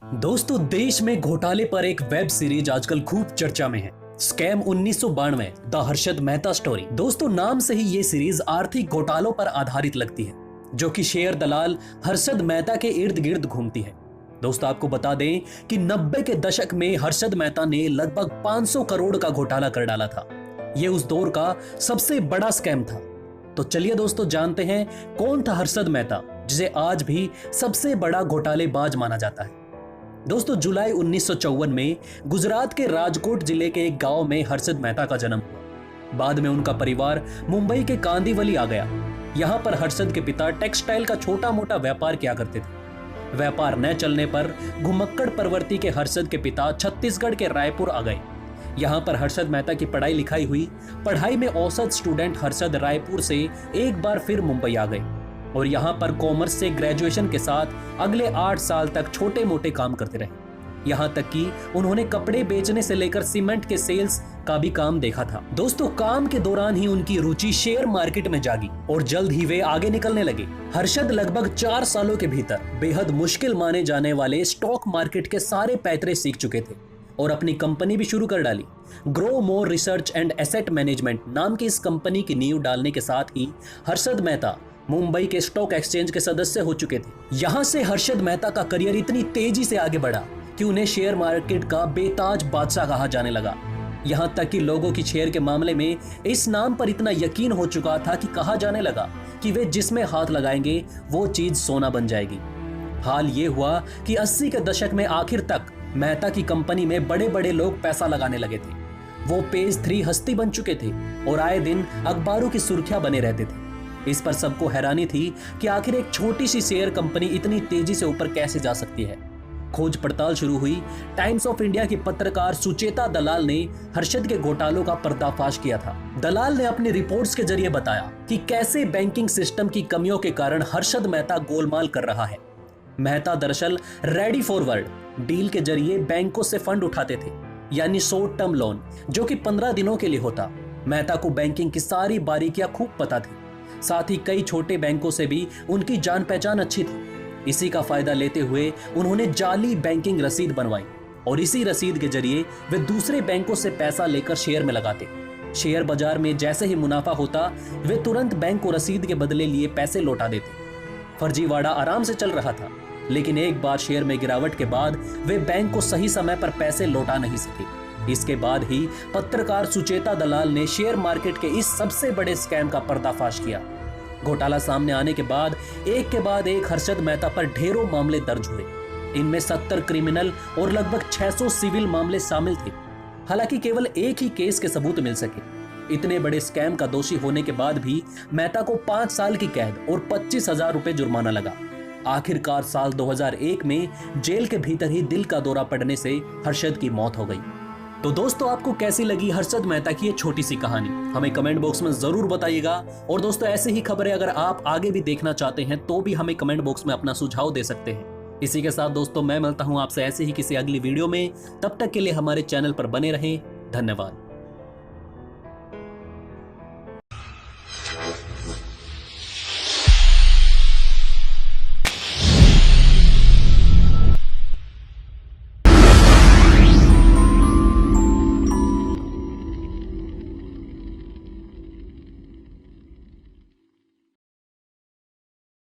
दोस्तों, देश में घोटाले पर एक वेब सीरीज आजकल खूब चर्चा में है। Scam 1992 the Harshad Mehta story. दोस्तों, नाम से ही ये सीरीज आर्थिक घोटालों पर आधारित लगती है, जो कि शेयर दलाल हर्षद मेहता के इर्द गिर्द घूमती है। दोस्तों, आपको बता दें कि 90 के दशक में हर्षद मेहता ने लगभग 500 करोड़ का घोटाला कर डाला था। यह उस दौर का सबसे बड़ा स्कैम था। तो चलिए दोस्तों, जानते हैं कौन था हर्षद मेहता, जिसे आज भी सबसे बड़ा घोटालेबाज माना जाता है। दोस्तों, जुलाई 1954 में गुजरात के राजकोट जिले के एक गांव में हर्षद मेहता का जन्म हुआ। बाद में उनका परिवार मुंबई के कांदिवली आ गया। यहां पर हर्षद के पिता टेक्सटाइल का छोटा मोटा व्यापार किया करते थे। व्यापार न चलने पर घुमक्कड़ प्रवृत्ति के हर्षद के पिता छत्तीसगढ़ के रायपुर आ गए। यहाँ पर हर्षद मेहता की पढ़ाई लिखाई हुई। पढ़ाई में औसत स्टूडेंट हर्षद रायपुर से एक बार फिर मुंबई आ गए और यहाँ पर कॉमर्स से ग्रेजुएशन के साथ अगले 8 साल तक छोटे मोटे काम करते रहे। यहाँ तक कि उन्होंने कपड़े बेचने से लेकर सीमेंट के सेल्स का भी काम देखा था। दोस्तों, काम के दौरान ही उनकी रुचि शेयर मार्केट में जागी और जल्द ही वे आगे निकलने लगे। हर्षद लगभग 4 सालों के भीतर बेहद मुश्किल माने जाने वाले स्टॉक मार्केट के सारे पैतरे सीख चुके थे और अपनी कंपनी भी शुरू कर डाली। Grow more research and asset management नाम की इस कंपनी की नींव डालने के साथ ही हर्षद मेहता मुंबई के स्टॉक एक्सचेंज के सदस्य हो चुके थे। यहां से हर्षद मेहता का करियर इतनी तेजी से आगे बढ़ा कि उन्हें शेयर मार्केट का बेताज बादशाह कहा जाने लगा। यहां तक कि लोगों की शेयर के मामले में इस नाम पर इतना यकीन हो चुका था कि कहा जाने लगा कि वे जिसमें हाथ लगाएंगे वो चीज सोना बन जाएगी। हाल ये हुआ कि 80 के दशक में आखिर तक मेहता की कंपनी में बड़े बड़े लोग पैसा लगाने लगे थे। वो पेज 3 हस्ती बन चुके थे और आए दिन अखबारों की सुर्खियां बने रहते थे। इस पर सबको हैरानी थी कि आखिर एक छोटी सी शेयर कंपनी इतनी तेजी से ऊपर कैसे जा सकती है। खोज पड़ताल शुरू हुई। टाइम्स ऑफ इंडिया की पत्रकार सुचेता दलाल ने हर्षद के घोटालों का पर्दाफाश किया था। दलाल ने अपनी रिपोर्ट्स के जरिए बताया कि कैसे बैंकिंग सिस्टम की कमियों के कारण हर्षद मेहता गोलमाल कर रहा है। मेहता दरअसल रेडी फॉरवर्ड डील के जरिए बैंकों से फंड उठाते थे, यानी शॉर्ट टर्म लोन, जो कि 15 दिनों के लिए होता। मेहता को बैंकिंग की सारी बारीकियां खूब पता थी। साथ ही कई छोटे बैंकों से भी उनकी जान पहचान अच्छी थी। इसी का फायदा लेते हुए उन्होंने जाली बैंकिंग रसीद बनवाई और इसी रसीद के जरिए वे दूसरे बैंकों से पैसा लेकर शेयर में लगाते। शेयर बाजार में जैसे ही मुनाफा होता, वे तुरंत बैंक को रसीद के बदले लिए पैसे लौटा देते। फर्जीवाड़ा आराम से चल रहा था, लेकिन एक बार शेयर में गिरावट के बाद वे बैंक को सही समय पर पैसे लौटा नहीं सके। इसके बाद ही पत्रकार सुचेता दलाल ने शेयर मार्केट के इस सबसे बड़े स्कैम का पर्दाफाश किया। घोटाला सामने आने के बाद एक हर्षद मेहता पर ढेरों मामले दर्ज हुए। इनमें 70 क्रिमिनल और लगभग 600 सिविल मामले शामिल थे। हालांकि केवल एक ही केस के सबूत मिल सके। इतने बड़े स्कैम का दोषी होने के बाद भी मेहता को 5 साल की कैद और 25,000 रुपए जुर्माना लगा। आखिरकार साल 2001 में जेल के भीतर ही दिल का दौरा पड़ने से हर्षद की मौत हो गई। तो दोस्तों, आपको कैसी लगी हर्षद मेहता की ये छोटी सी कहानी, हमें कमेंट बॉक्स में जरूर बताइएगा। और दोस्तों, ऐसे ही खबरें अगर आप आगे भी देखना चाहते हैं तो भी हमें कमेंट बॉक्स में अपना सुझाव दे सकते हैं। इसी के साथ दोस्तों, मैं मिलता हूं आपसे ऐसे ही किसी अगली वीडियो में। तब तक के लिए हमारे चैनल पर बने रहें। धन्यवाद।